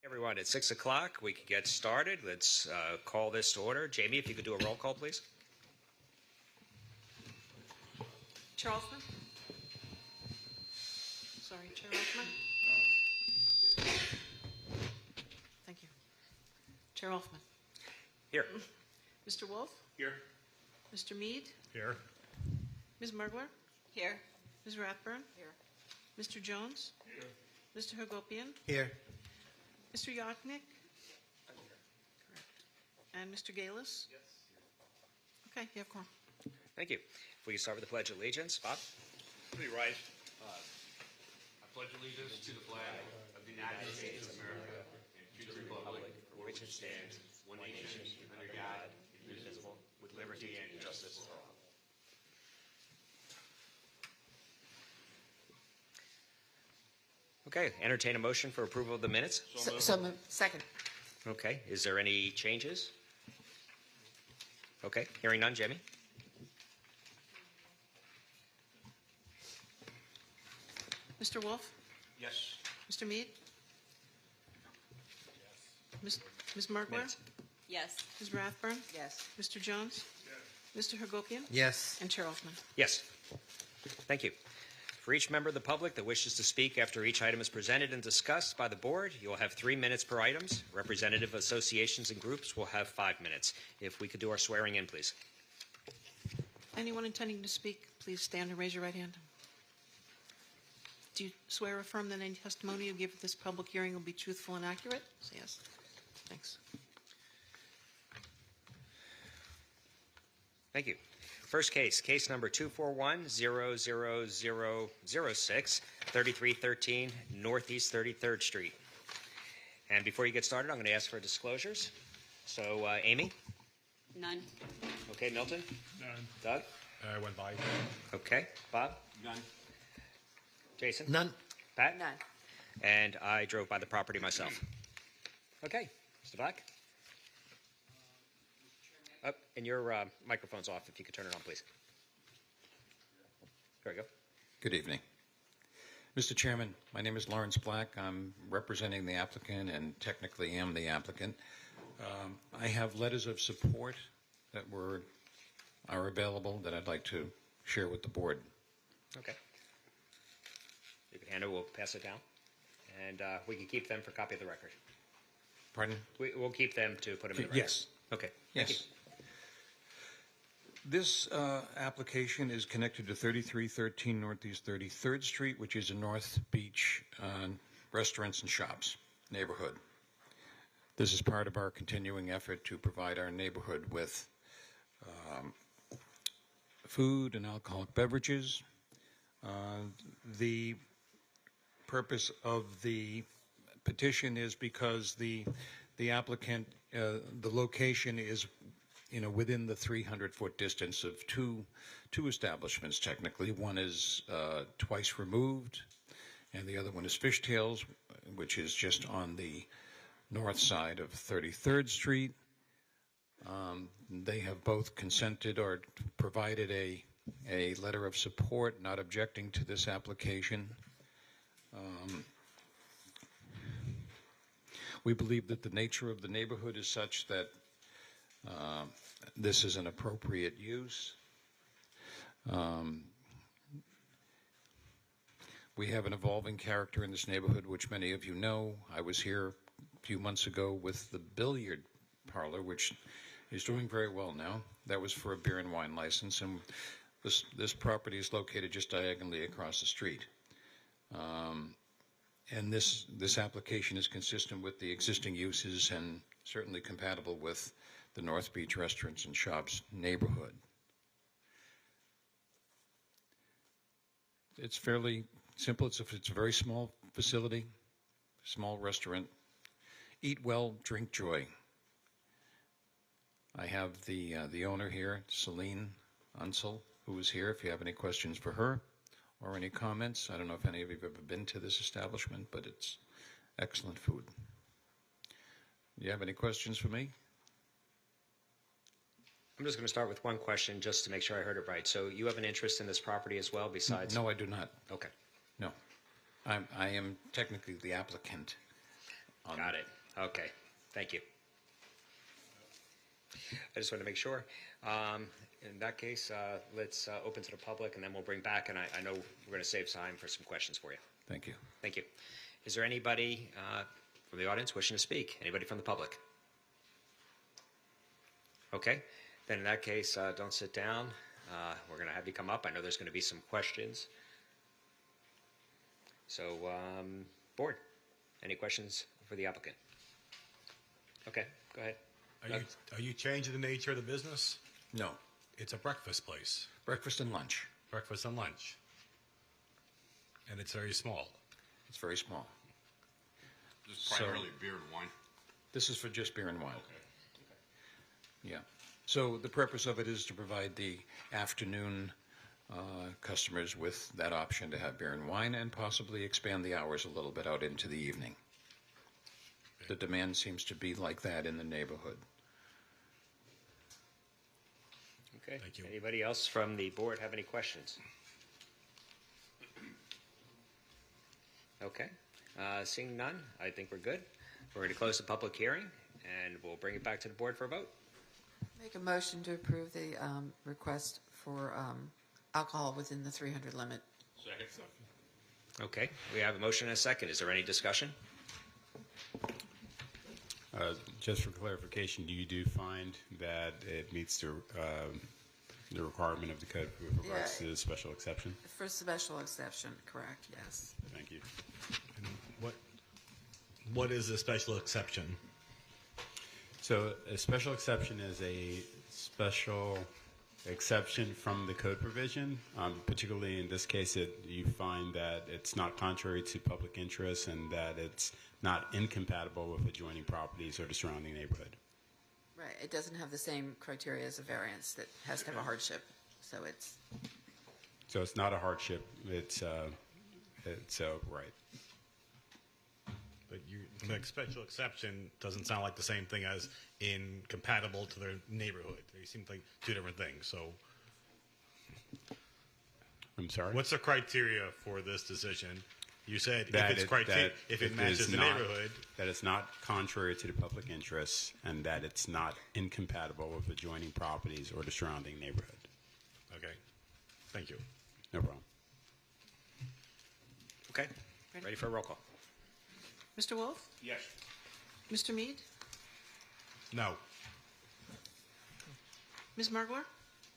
Everyone, at 6 o'clock, we can get started. Let's call this to order. Jamie, if you could do a roll call, please. Chair Hoffman? Sorry, Chair Hoffman? Thank you. Chair Hoffman? Here. Mr. Wolf? Here. Mr. Mead? Here. Ms. Mergler? Here. Ms. Rathburn? Here. Mr. Jones? Here. Mr. Hagopian? Here. Mr. Yachnik? And Mr. Galis? Yes. Okay, you have quorum. Thank you. If we can start with the Pledge of Allegiance. Bob? Please rise. I pledge allegiance to the flag of the United States of America and to the republic for which it stands, one nation, under God, indivisible, with liberty and justice for all. Okay, entertain a motion for approval of the minutes. So moved. Second. Okay, is there any changes? Okay, hearing none. Jamie? Mr. Wolf? Yes. Mr. Mead? Ms. Mergler? Minutes. Yes. Ms. Rathburn? Yes. Mr. Jones? Mr. Hagopian? Yes. And Chair Hoffman? Yes. Thank you. For each member of the public that wishes to speak after each item is presented and discussed by the board, you will have 3 minutes per item. Representative associations and groups will have 5 minutes. If we could do our swearing in, please. Anyone intending to speak, please stand and raise your right hand. Do you swear or affirm that any testimony you give at this public hearing will be truthful and accurate? Say yes. Thanks. Thank you. First case, case number 241-00006, 3313 Northeast 33rd Street. And before you get started, I'm going to ask for disclosures. So, Amy? None. Okay, Milton? None. Doug? I went by. Okay. Bob? None. Jason? None. Pat? None. And I drove by the property myself. Okay. Mr. Black? And your microphone's off. If you could turn it on, please. There we go. Good evening. Mr. Chairman, my name is Lawrence Black. I'm representing the applicant and technically am the applicant. I have letters of support that are available that I'd like to share with the board. Okay. You can hand it. We'll pass it down. And we can keep them for copy of the record. Pardon? We'll keep them to put them in the record. Yes. Okay. Thank Yes. you. This application is connected to 3313 Northeast 33rd Street, which is a North Beach restaurants and shops neighborhood. This is part of our continuing effort to provide our neighborhood with food and alcoholic beverages. The purpose of the petition is because the applicant, the location is within the 300-foot distance of two establishments, technically. One is twice removed, and the other one is Fishtails, which is just on the north side of 33rd Street. They have both consented or provided a letter of support, not objecting to this application. We believe that the nature of the neighborhood is such that this is an appropriate use. We have an evolving character in this neighborhood, which many of you know. I was here a few months ago with the billiard parlor, which is doing very well now. That was for a beer and wine license, and this property is located just diagonally across the street. And this application is consistent with the existing uses and certainly compatible with the North Beach Restaurants and Shops neighborhood. It's fairly simple. It's a very small facility, small restaurant. Eat well, drink joy. I have the owner here, Celine Unsel, who is here if you have any questions for her or any comments. I don't know if any of you have ever been to this establishment, but it's excellent food. Do you have any questions for me? I'm just going to start with one question just to make sure I heard it right. So you have an interest in this property as well besides? No, I do not. Okay. No. I am technically the applicant. Got it. Okay. Thank you. I just want to make sure. In that case, let's open to the public, and then we'll bring back, and I know we're going to save time for some questions for you. Thank you. Thank you. Is there anybody from the audience wishing to speak? Anybody from the public? Okay. Then in that case, don't sit down. We're going to have you come up. I know there's going to be some questions. So, board, any questions for the applicant? Okay, go ahead. Are you changing the nature of the business? No. It's a breakfast place, Breakfast and lunch. breakfast and lunch, and it's very small. It's very small. This is primarily beer and wine. This is for just beer and wine. Yeah. So the purpose of it is to provide the afternoon customers with that option to have beer and wine, and possibly expand the hours a little bit out into the evening. The demand seems to be like that in the neighborhood. Okay. Thank you. Anybody else from the board have any questions? Okay. Seeing none, I think we're good. We're going to close the public hearing, and we'll bring it back to the board for a vote. Make a motion to approve the request for alcohol within the 300 limit. Second. Okay. We have a motion and a second. Is there any discussion? Just for clarification, do you find that it meets the requirement of the code with regards Yeah. to the special exception? For special exception, correct, yes. Thank you. What is the special exception? So a special exception is a special exception from the code provision. Particularly in this case, you find that it's not contrary to public interest and that it's not incompatible with adjoining properties or the surrounding neighborhood. Right, it doesn't have the same criteria as a variance that has to have a hardship, so it's, So it's not a hardship. It's right. But the special exception doesn't sound like the same thing as incompatible to their neighborhood. They seem like two different things. So I'm sorry. what's the criteria for this decision? You said That if it's criteria, if it matches is the not- neighborhood. that it's not contrary to the public interest, and that it's not incompatible with adjoining properties or the surrounding neighborhood. Okay, thank you. No problem. Okay. Ready for a roll call? Mr. Wolf? Yes. Mr. Mead? No. Ms. Margler?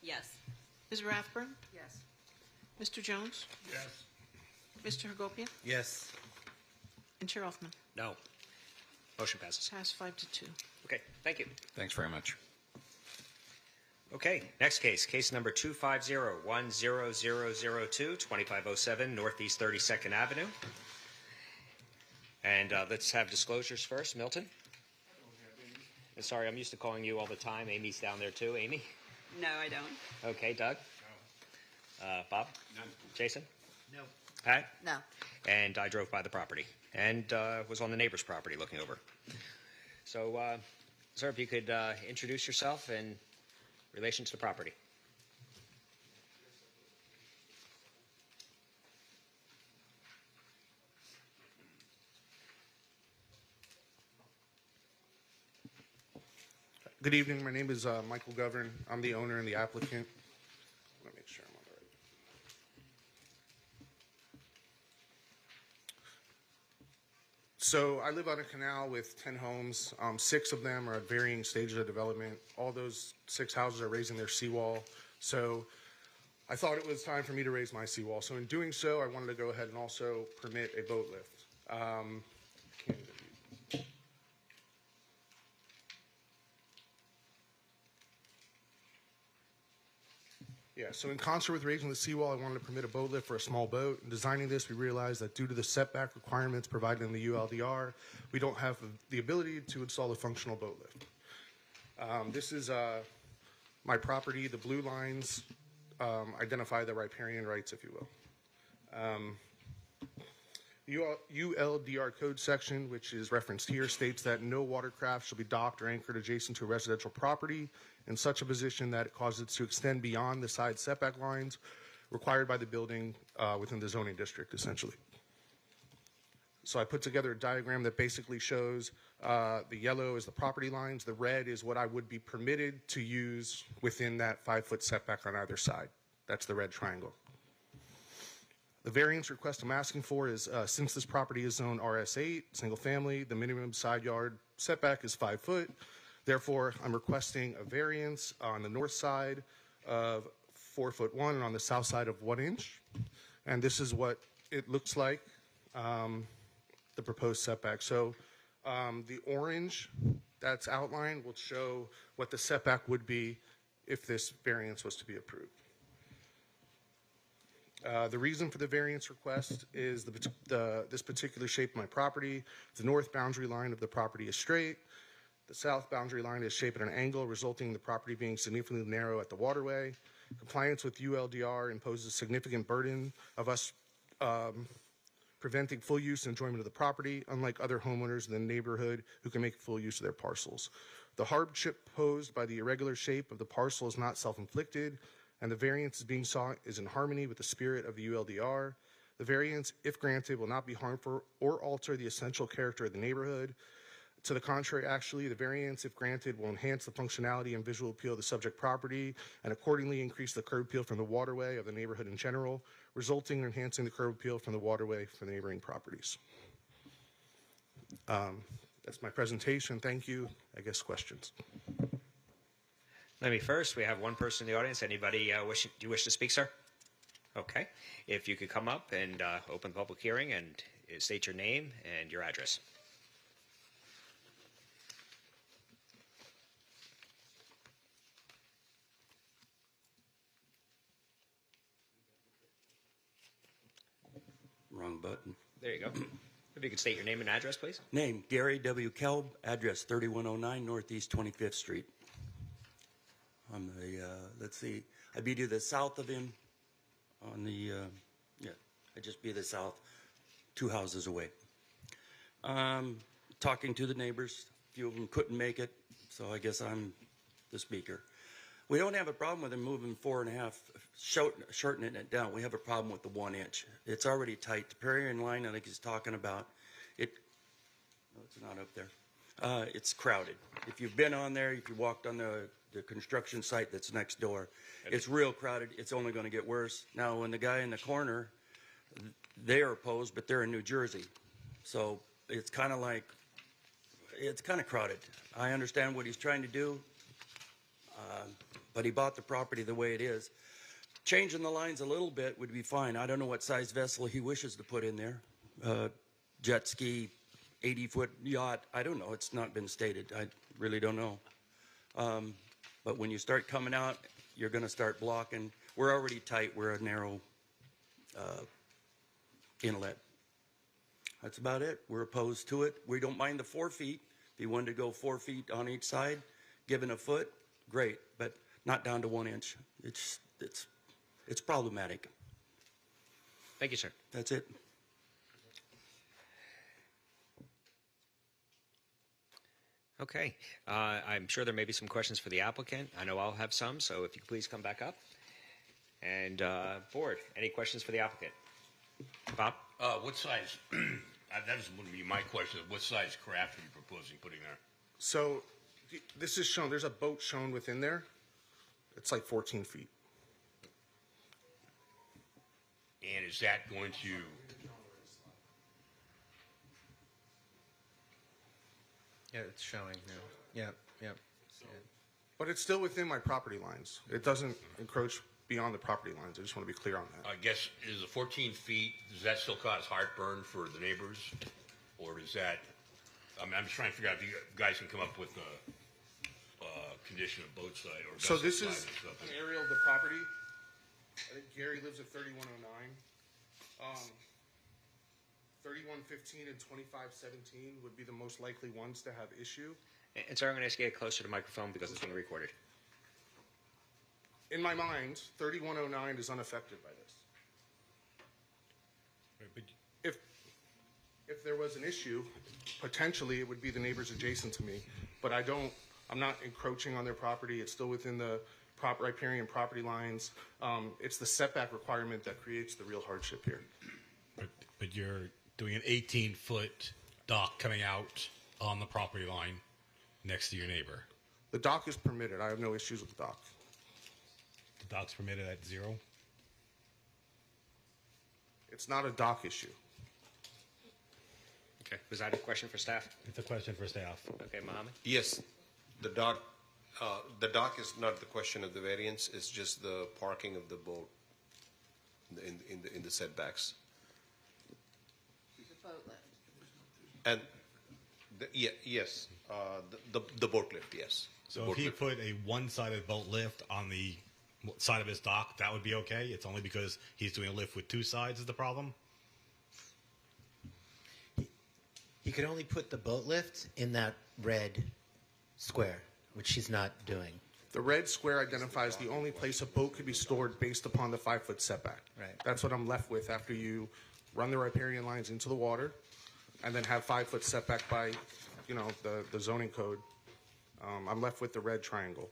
yes. Ms. Rathburn? Yes. Mr. Jones? Yes. Mr. Hagopian? Yes. And Chair Elfman? No. Motion passes. Pass 5-2. Okay. Thank you. Thanks very much. Okay, next case, case number 250-10002, 2507 Northeast 32nd Avenue. And let's have disclosures first. Milton? Sorry, I'm used to calling you all the time. Amy's down there too. Amy? No, I don't. Okay, Doug? No. Bob? None. Jason? No. Pat? No. And I drove by the property and was on the neighbor's property looking over. So, sir, if you could introduce yourself in relation to the property. Good evening. My name is Michael Govern. I'm the owner and the applicant. Let me make sure I'm on the right. So I live on a canal with 10 homes. 6 of them are at varying stages of development. All those 6 houses are raising their seawall. So I thought it was time for me to raise my seawall. So in doing so, I wanted to go ahead and also permit a boat lift. Yeah, so in concert with raising the seawall, I wanted to permit a boat lift for a small boat. In designing this, we realized that due to the setback requirements provided in the ULDR, we don't have the ability to install a functional boat lift. This is my property. The blue lines identify the riparian rights, if you will. ULDR code section, which is referenced here, states that no watercraft shall be docked or anchored adjacent to a residential property in such a position that it causes it to extend beyond the side setback lines required by the building within the zoning district, essentially. So I put together a diagram that basically shows the yellow is the property lines, the red is what I would be permitted to use within that 5-foot setback on either side. That's the red triangle. The variance request I'm asking for is since this property is zoned RS8, single family, the minimum side yard setback is 5 foot. Therefore, I'm requesting a variance on the north side of 4'1" and on the south side of 1 inch. And this is what it looks like, the proposed setback. So the orange that's outlined will show what the setback would be if this variance was to be approved. The reason for the variance request is this particular shape of my property. The north boundary line of the property is straight. The south boundary line is shaped at an angle, resulting in the property being significantly narrow at the waterway. Compliance with ULDR imposes a significant burden of us preventing full use and enjoyment of the property, unlike other homeowners in the neighborhood who can make full use of their parcels. The hardship posed by the irregular shape of the parcel is not self-inflicted, and the variance being sought is in harmony with the spirit of the ULDR. The variance, if granted, will not be harmful or alter the essential character of the neighborhood. To the contrary, actually, the variance, if granted, will enhance the functionality and visual appeal of the subject property and accordingly increase the curb appeal from the waterway of the neighborhood in general, resulting in enhancing the curb appeal from the waterway for the neighboring properties. That's my presentation. Thank you. I guess questions. Let me first. We have one person in the audience. Anybody do you wish to speak, sir? Okay. If you could come up and open the public hearing and state your name and your address. Wrong button. There you go. If you could state your name and address, please. Name, Gary W. Kelb, address 3109 Northeast 25th Street. On the, let's see, I'd be to the south of him on the, yeah, I'd just be the south, 2 houses away. Talking to the neighbors, a few of them couldn't make it, so I guess I'm the speaker. We don't have a problem with him moving 4.5, shortening it down. We have a problem with the 1 inch. It's already tight. The Prairie line, I think he's talking about, it, no, it's not up there. It's crowded. If you've been on there, if you walked on the construction site that's next door, it's real crowded. It's only going to get worse. Now, when the guy in the corner, they are opposed, but they're in New Jersey. So it's kind of like, it's kind of crowded. I understand what he's trying to do. But he bought the property the way it is. Changing the lines a little bit would be fine. I don't know what size vessel he wishes to put in there. Jet ski, 80-foot yacht. I don't know. It's not been stated. I really don't know. But when you start coming out, you're going to start blocking. We're already tight. We're a narrow inlet. That's about it. We're opposed to it. We don't mind the 4 feet. If you wanted to go 4 feet on each side, given a foot, great. But not down to 1 inch. It's problematic. Thank you, sir. That's it. Okay. I'm sure there may be some questions for the applicant. I know I'll have some, so if you could please come back up. And board, any questions for the applicant? Bob? What size, that is going to be my question, what size craft are you proposing putting there? So this is shown, there's a boat shown within there. It's like 14 feet. And is that going to, Yeah, it's showing now. Yep, yep. But it's still within my property lines. It doesn't encroach beyond the property lines. I just want to be clear on that. I guess, is the 14 feet, does that still cause heartburn for the neighbors? Or does that, I'm just trying to figure out if you guys can come up with a condition of boat side or So vessel this side is or something. an aerial of the property. I think Gary lives at 3109. 3115 and 2517 would be the most likely ones to have issue. And sir, I'm going to ask you to get closer to the microphone because it's being recorded. In my mind, 3109 is unaffected by this. If there was an issue, potentially it would be the neighbors adjacent to me, but I'm not encroaching on their property. It's still within the riparian property lines. It's the setback requirement that creates the real hardship here. But you're doing an 18-foot dock coming out on the property line next to your neighbor. The dock is permitted. I have no issues with the dock. The dock's permitted at 0? It's not a dock issue. Okay. Was that a question for staff? It's a question for staff. Okay, Mohammed? Yes, the dock is not the question of the variance, it's just the parking of the boat in the setbacks. The boat lift. And, yes, the boat lift, yes. The So boat if he lift. put a one-sided boat lift on the side of his dock, that would be okay? It's only because he's doing a lift with two sides is the problem? He could only put the boat lift in that red square, which he's not doing. The red square identifies the only place a boat could be stored based upon the 5-foot setback. Right. That's what I'm left with after you run the riparian lines into the water and then have 5-foot setback by, the zoning code. I'm left with the red triangle.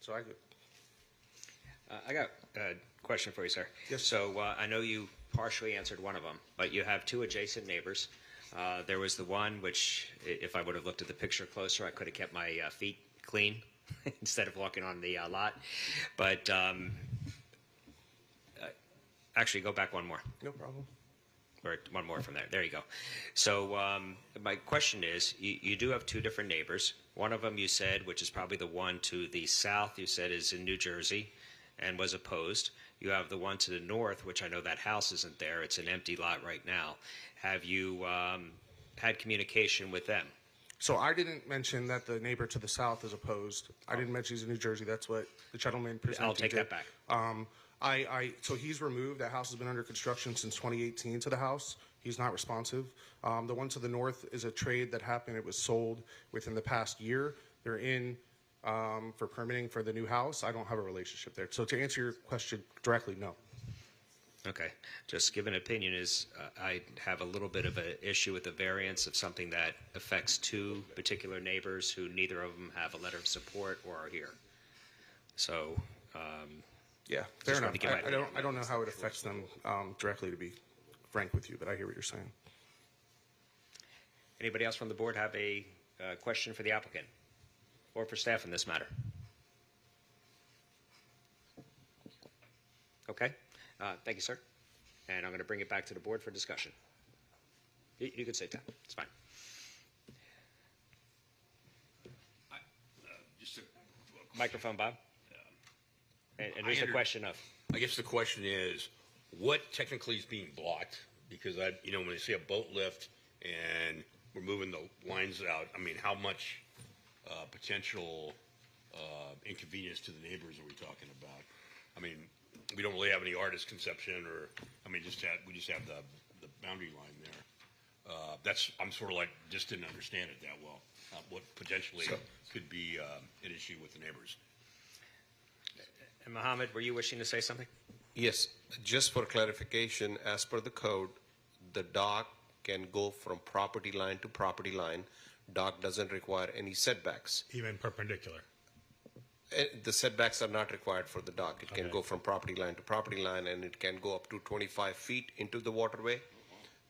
So I got a question for you, sir. Yes. So I know you partially answered one of them, but you have two adjacent neighbors. There was the one which, if I would have looked at the picture closer, I could have kept my feet clean instead of walking on the lot. But actually, go back one more. No problem. Or one more from there. There you go. So my question is, you do have two different neighbors. One of them you said, which is probably the one to the south, you said is in New Jersey and was opposed. You have the one to the north, which I know that house isn't there. It's an empty lot right now. Have you had communication with them? So I didn't mention that the neighbor to the south is opposed. I didn't mention he's in New Jersey. That's what the gentleman presented. I'll take that back. So he's removed. That house has been under construction since 2018 to the house. He's not responsive. The one to the north is a trade that happened. It was sold within the past year. They're in for permitting for the new house. I don't have a relationship there. So to answer your question directly, no. Okay. Just give an opinion is I have a little bit of an issue with the variance of something that affects two particular neighbors who neither of them have a letter of support or are here. So, yeah, fair just enough. wanted to give I don't know how it affects them directly, to be frank with you, but I hear what you're saying. Anybody else from the board have a question for the applicant or for staff in this matter? Okay. Thank you, sir. And I'm going to bring it back to the board for discussion. You can sit down. It's fine. Just a Microphone, Bob. And there's a question of. I guess the question is, what technically is being blocked? Because when I see a boat lift and we're moving the lines out, I mean, how much potential inconvenience to the neighbors are we talking about? I mean, we don't really have any artist conception, we just have the boundary line there. I'm sort of like just didn't understand it that well. What potentially could be an issue with the neighbors. And Mohammed, were you wishing to say something? Yes, just for clarification, as per the code, the dock can go from property line to property line. Dock doesn't require any setbacks. Even perpendicular. The setbacks are not required for the dock. It can Okay. go from property line to property line, and it can go up to 25 feet into the waterway,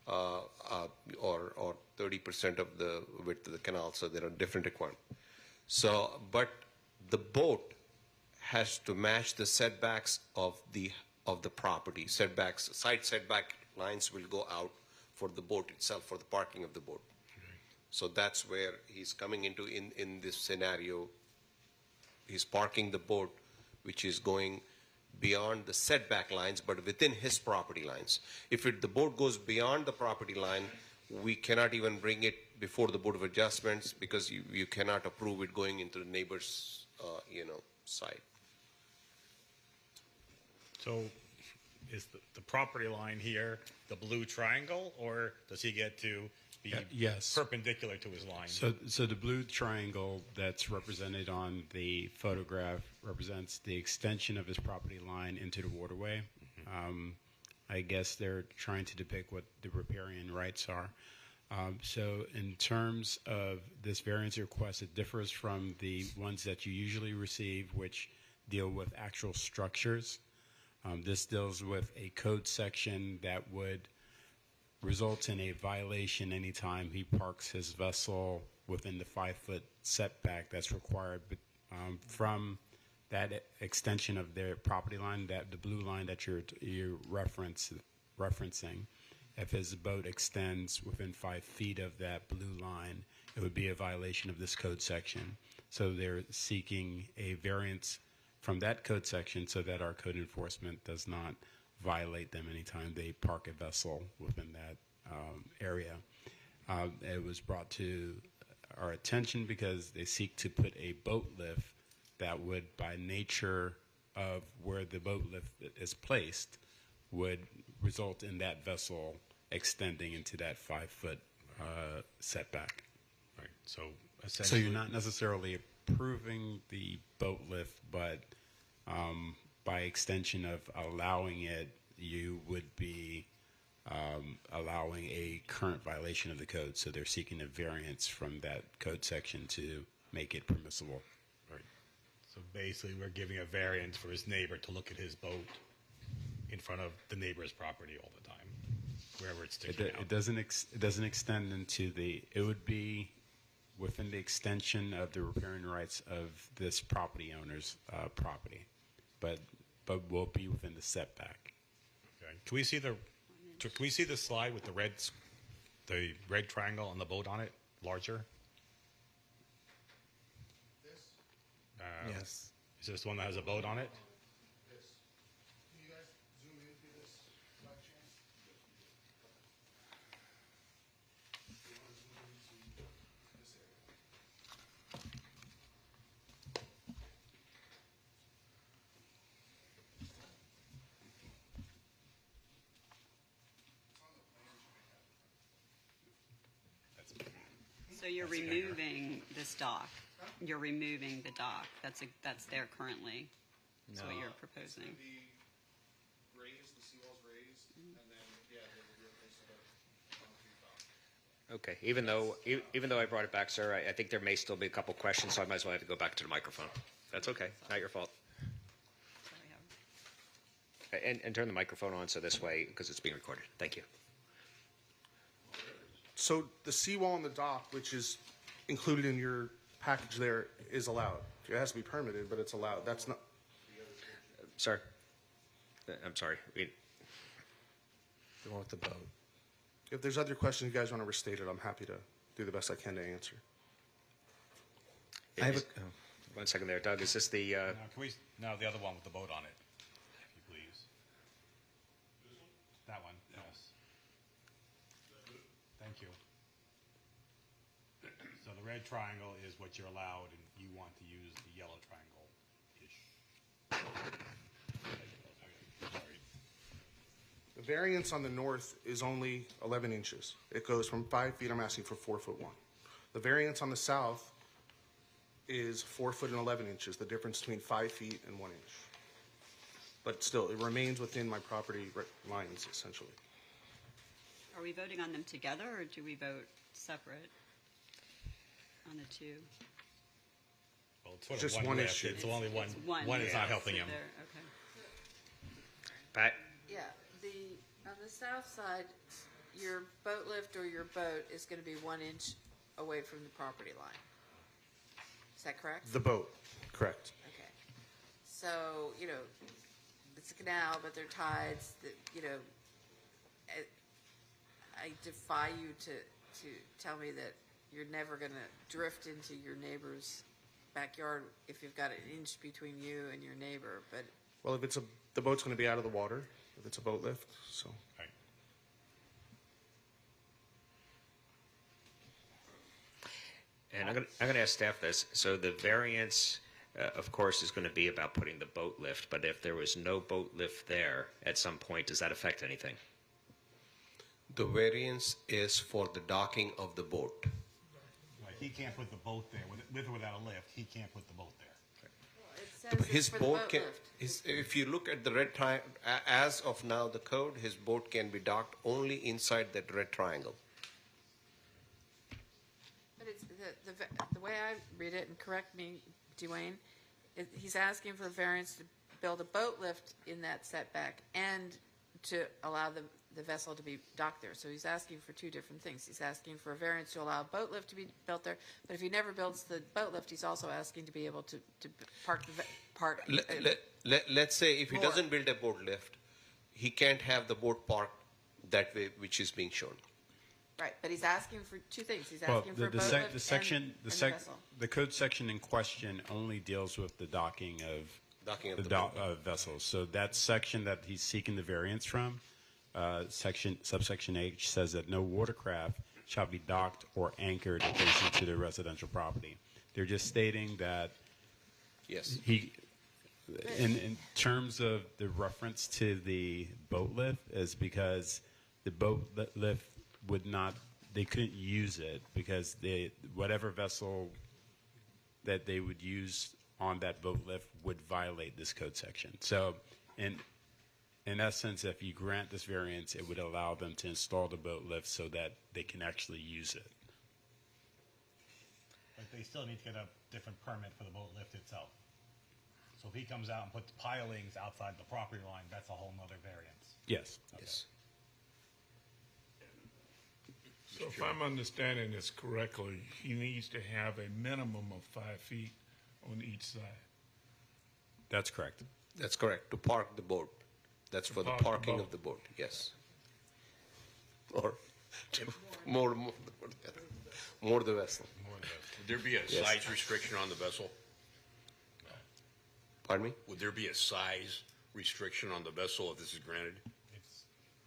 or 30% of the width of the canal. So there are different requirements. So, but the boat has to match the setbacks of the property. Setbacks, side setback lines will go out for the boat itself, for the parking of the boat. So that's where he's coming into in this scenario. He's parking the boat, which is going beyond the setback lines, but within his property lines. If the boat goes beyond the property line, we cannot even bring it before the Board of Adjustments because you cannot approve it going into the neighbor's, side. So is the property line here the blue triangle, or does he get to be yes. perpendicular to his line? So the blue triangle that's represented on the photograph represents the extension of his property line into the waterway. I guess they're trying to depict what the riparian rights are. So in terms of this variance request, it differs from the ones that you usually receive, which deal with actual structures. This deals with a code section that would results in a violation anytime he parks his vessel within the 5-foot setback that's required from that extension of their property line, that the blue line that you're referencing. If his boat extends within 5 feet of that blue line, it would be a violation of this code section. So they're seeking a variance from that code section so that our code enforcement does not violate them anytime they park a vessel within that area. It was brought to our attention because they seek to put a boat lift that would, by nature of where the boat lift is placed, would result in that vessel extending into that 5-foot setback. Right. So So essentially, you're not necessarily approving the boat lift, but by extension of allowing it, you would be allowing a current violation of the code. So they're seeking a variance from that code section to make it permissible. Right. So basically, we're giving a variance for his neighbor to look at his boat in front of the neighbor's property all the time, wherever it's sticking out. It doesn't extend into the. It would be within the extension of the riparian rights of this property owner's property, but will be within the setback. Okay. Can we see the slide with the red triangle and the boat on it larger? Yes. Is this one that has a boat on it? Can you guys zoom into this by chance? So you're removing this dock. You're removing the dock. That's there currently. That's what you're proposing. It's gonna be raised, the seawall's raised, and then, yeah, there will be a place to concrete dock. Okay, even though I brought it back, sir, I think there may still be a couple questions, so I might as well have to go back to the microphone. That's okay, not your fault. And turn the microphone on so this way, because it's being recorded. Thank you. So the seawall on the dock, which is included in your package there, is allowed. It has to be permitted, but it's allowed. That's not, Sir, I'm sorry. The one with the boat. if there's other questions you guys want to restate it, I'm happy to do the best I can to answer. I have a, One second there, Doug. Is this the? No, the other one with the boat on it, if you please. That one, yes. Thank you. So the red triangle is what you're allowed, and you want to use the yellow triangle-ish. Sorry. The variance on the north is only 11 inches. It goes from 5 feet, I'm asking for 4'1". The variance on the south is 4 foot and 11 inches, the difference between 5 feet and 1 inch. But still, it remains within my property lines, essentially. Are we voting on them together, or do we vote separate on the two? Well, it's sort Just of one lift. issue. It's only one. It's One is not yeah. helping So him. there- Okay. Pat? Yeah, on the south side, your boat lift or your boat is going to be 1 inch away from the property line. Is that correct? The boat, correct. Okay. So, it's a canal, but they're tides that, I defy you to tell me that you're never going to drift into your neighbor's backyard if you've got an inch between you and your neighbor, but Well, if the boat's going to be out of the water, if it's a boat lift, so. Right. And I'm going to ask staff this. So the variance, of course, is going to be about putting the boat lift. But if there was no boat lift there at some point, does that affect anything? The variance is for the docking of the boat. Right, he can't put the boat there with or without a lift. He can't put the boat there. it says it's His for the boat boat can, lift. if you look at the red triangle, as of now, the code, his boat can be docked only inside that red triangle. But it's the way I read it, and correct me, Dwayne, he's asking for a variance to build a boat lift in that setback and to allow the the vessel to be docked there. So he's asking for two different things. He's asking for a variance to allow a boat lift to be built there, but if he never builds the boat lift, he's also asking to be able to park the park. Let's say if he More. doesn't build a boat lift, he can't have the boat parked that way, which is being shown. Right, but he's asking for two things. He's Well, asking for a boat lift the section, and the vessel. the code section in question only deals with the docking of vessels. So that section that he's seeking the variance from, subsection H says that no watercraft shall be docked or anchored adjacent to the residential property. They're just stating that Yes. in terms of the reference to the boat lift is because the boat lift would not, they couldn't use it because whatever vessel that they would use on that boat lift would violate this code section. So in essence, if you grant this variance, it would allow them to install the boat lift so that they can actually use it. But they still need to get a different permit for the boat lift itself. So if he comes out and puts pilings outside the property line, that's a whole nother variance. Yes. Yes. So if I'm understanding this correctly, he needs to have a minimum of 5 feet on each side. That's correct. That's correct. To park the boat. That's for the park the parking boat. of the boat. Yes. Or more the vessel. Would there be a Yes. size restriction on the vessel? Pardon me? Would there be a size restriction on the vessel if this is granted?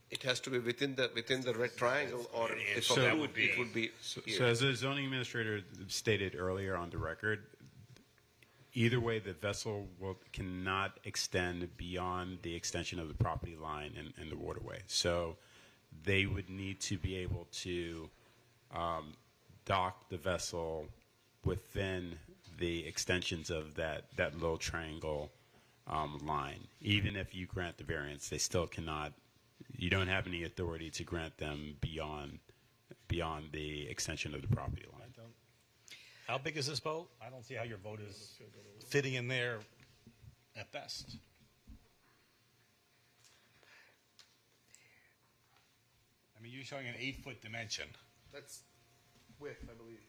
It has to be within the red triangle, or if so that would be- it would be. So here. as the zoning administrator stated earlier on the record, either way, the vessel cannot extend beyond the extension of the property line and the waterway. So they would need to be able to dock the vessel within the extensions of that little triangle line. Even if you grant the variance, they still cannot. You don't have any authority to grant them beyond the extension of the property line. How big is this boat? I don't see how your boat is fitting in there at best. I mean, you're showing an 8-foot dimension. That's width, I believe.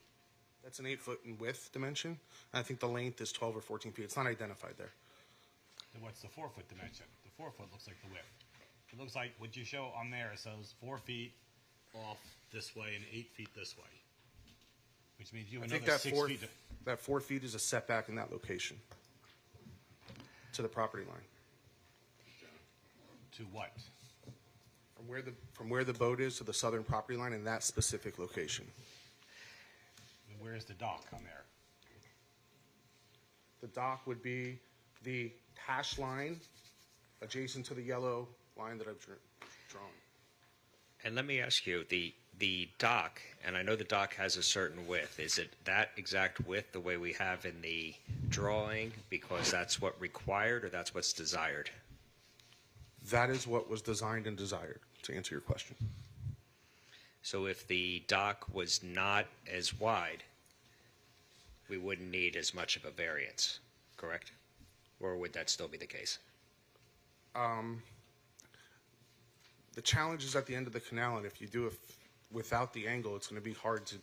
That's an 8-foot in width dimension. I think the length is 12 or 14 feet. It's not identified there. Then what's the 4-foot dimension? The 4-foot looks like the width. It looks like what you show on there, it says 4 feet off this way and 8 feet this way. Which means you have I think another that 6 4, feet. that 4 feet is a setback in that location to the property line. To what? From where the boat is to the southern property line in that specific location. And where's the dock on there? The dock would be the hash line adjacent to the yellow line that I've drawn. And let me ask you, the dock, and I know the dock has a certain width. Is it that exact width the way we have in the drawing because that's what required or that's what's desired? That is what was designed and desired, to answer your question. So if the dock was not as wide, we wouldn't need as much of a variance, correct? Or would that still be the case? The challenge is at the end of the canal, and if you do it without the angle, it's going to be hard to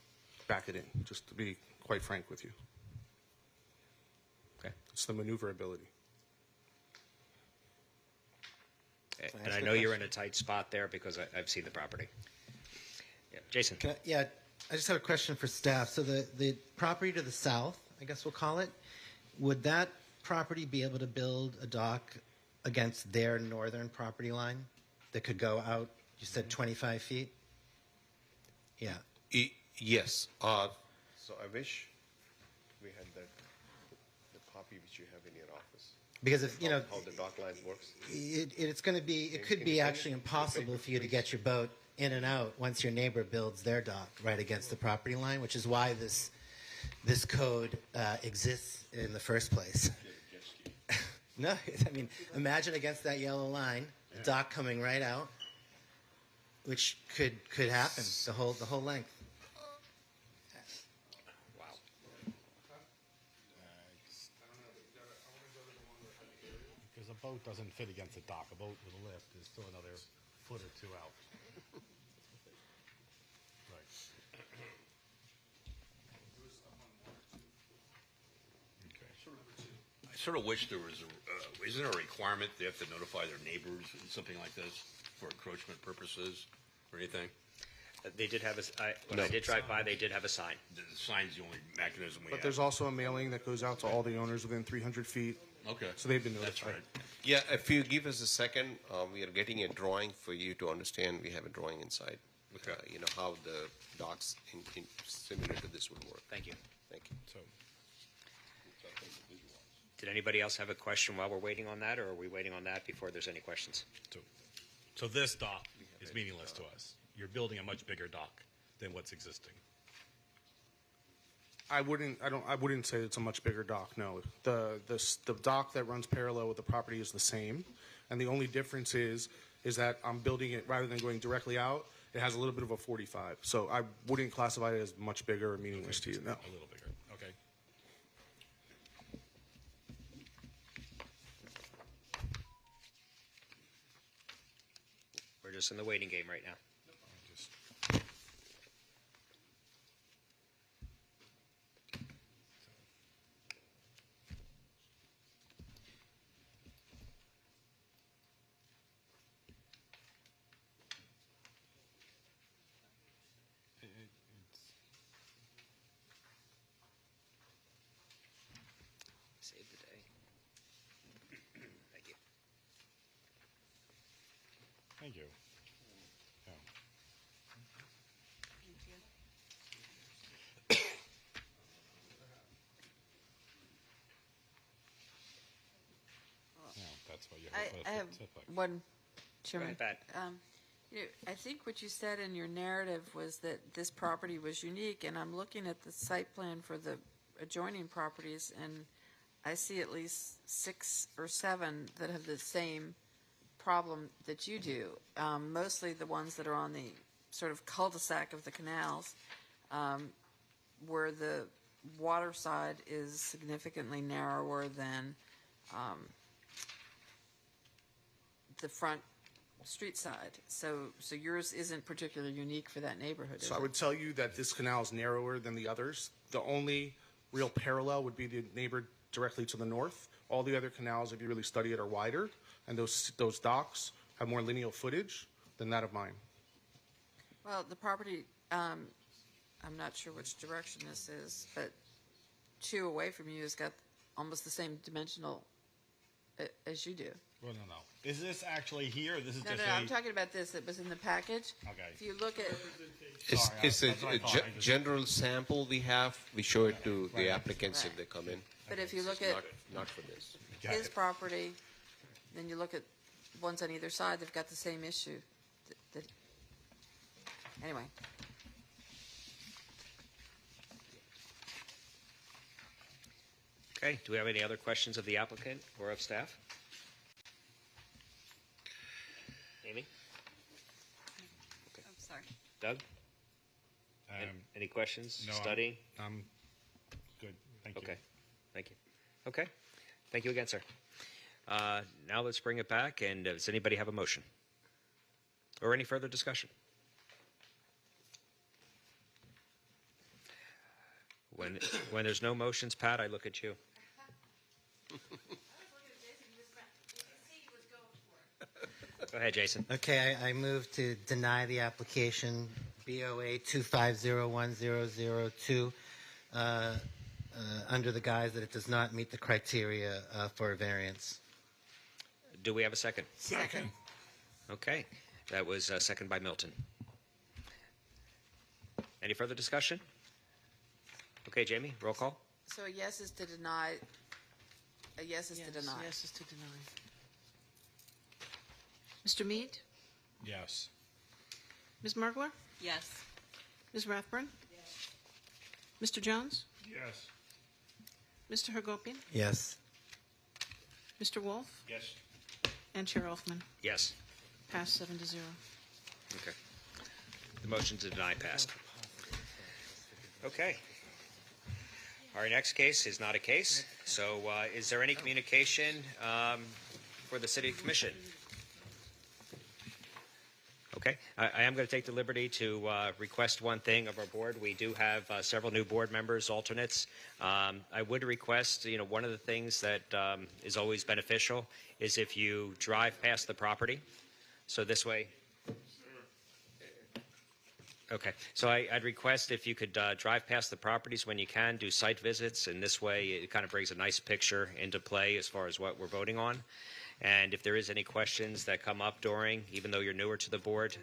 back it in, just to be quite frank with you. Okay. It's the maneuverability. And I know you're in a tight spot there because I've seen the property. Yeah, Jason. I just have a question for staff. So the property to the south, I guess we'll call it, would that property be able to build a dock against their northern property line that could go out, you said 25 feet? Yeah. Yes. So I wish we had the copy which you have in your office. Because if, how the dock line works. It's going to be, it could be actually impossible for you to get your boat in and out once your neighbor builds their dock right against the property line, which is why this code exists in the first place. No, I mean, imagine against that yellow line, a dock coming right out, which could happen the whole length. Wow. Because a boat doesn't fit against a dock. A boat with a lift is still another foot or two out. Right. I sort of wish there was isn't there a requirement they have to notify their neighbors and something like this for encroachment purposes or anything? They did have when I did drive by, they did have a sign. The sign's the only mechanism we But have. there's also a mailing that goes out to all the owners within 300 feet. Okay. So they've been That's notified. right. Yeah, if you give us a second, we are getting a drawing for you to understand. We have a drawing inside. Okay. You know, how the docks similar to this would work. Thank you. Thank you. So, Did anybody else have a question while we're waiting on that, or are we waiting on that before there's any questions? so this dock is meaningless to us. You're building a much bigger dock than what's existing. I wouldn't say it's a much bigger dock. No, the dock that runs parallel with the property is the same, and the only difference is that I'm building it rather than going directly out. It has a little bit of a 45, so I wouldn't classify it as much bigger or meaningless to you. No. A little bigger. Okay. We're just in the waiting game right now. Save the day. Thank you. Thank you. Yeah. Yeah, that's what you have. I have one, Chairman. Go ahead, Pat. I think what you said in your narrative was that this property was unique, and I'm looking at the site plan for the adjoining properties, and I see at least 6 or 7 that have the same problem that you do. Mostly the ones that are on the sort of cul-de-sac of the canals, where the water side is significantly narrower than the front street side. So yours isn't particularly unique for that neighborhood, is So I it? would tell you that this canal is narrower than the others. The only real parallel would be the neighbor directly to the north. All the other canals, if you really study it, are wider, and those docks have more lineal footage than that of mine. Well, the property, I'm not sure which direction this is, but 2 away from you has got almost the same dimensional as you do. Well, no. Is this actually here? This is No, just I'm talking about this that was in the package. Okay. If you look at, It's that's what I thought. I just- general sample we have. We show it to the applicants if Right. they come in. but if you look at Not for this. Got his it. property, then you look at ones on either side, they've got the same issue. Anyway, Okay, do we have any other questions of the applicant or of staff? Amy? Oh, sorry. Doug? Any questions? No, Studying? I'm good. Thank you. Okay, thank you. Okay, thank you again, sir. Now let's bring it back, and does anybody have a motion? Or any further discussion? When there's no motions, Pat, I look at you. Go ahead, Jason. Okay, I move to deny the application BOA 2501002 under the guise that it does not meet the criteria for a variance. Do we have a second? second. Okay, that was second by Milton. Any further discussion? Okay, Jamie, roll call. So a yes is to deny, a yes is to deny. Yes is to deny. Mr. Mead? Yes. Ms. Mergler? Yes. Ms. Rathburn? Mr. Jones? Yes. Mr. Hagopian? Yes. Mr. Wolf? Yes. And Chair Elfman? Yes. Passed 7-0. Okay. The motion to deny passed. Okay. Our next case is not a case. So is there any communication for the City Commission? Okay, I am going to take the liberty to request one thing of our board. We do have several new board members, alternates. I would request, one of the things that is always beneficial is if you drive past the property. So this way. Okay, so I'd request if you could drive past the properties when you can, do site visits, and this way it kind of brings a nice picture into play as far as what we're voting on. And if there is any questions that come up during, even though you're newer to the board,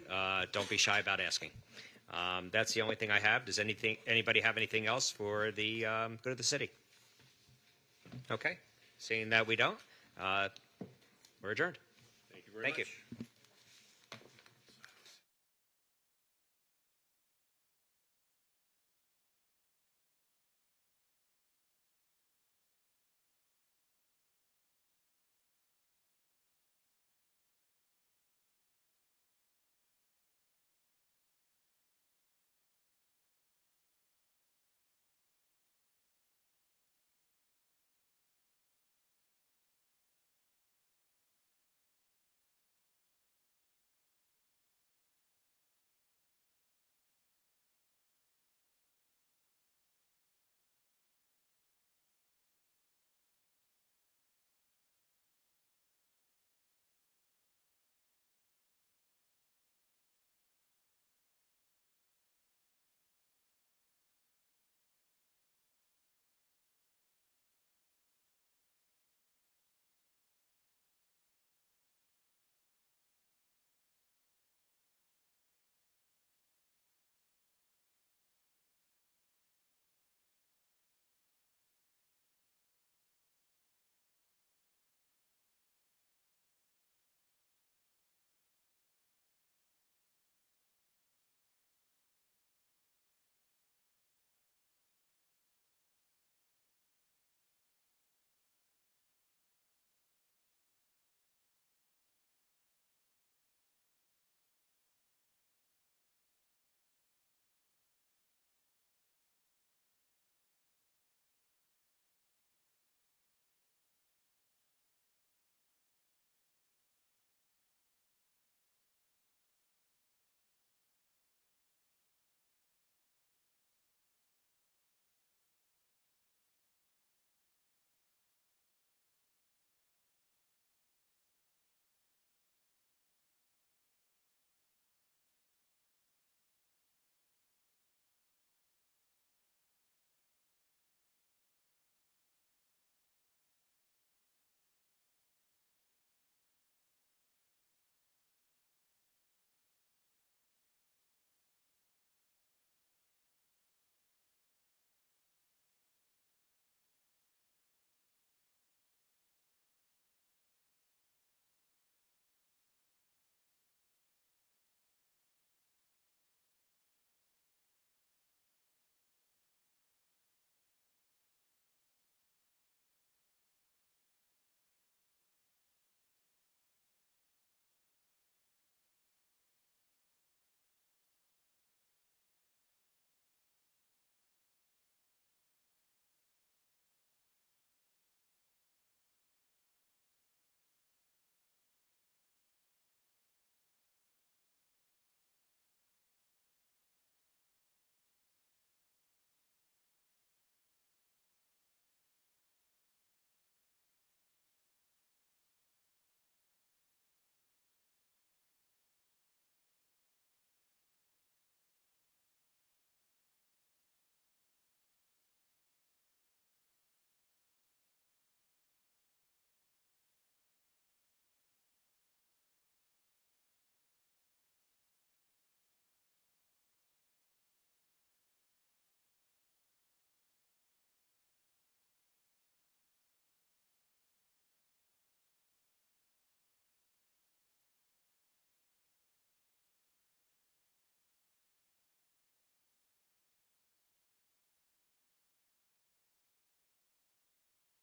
don't be shy about asking. That's the only thing I have. Does anybody have anything else for the good of the city? Okay, seeing that we don't, we're adjourned. Thank you very much. You.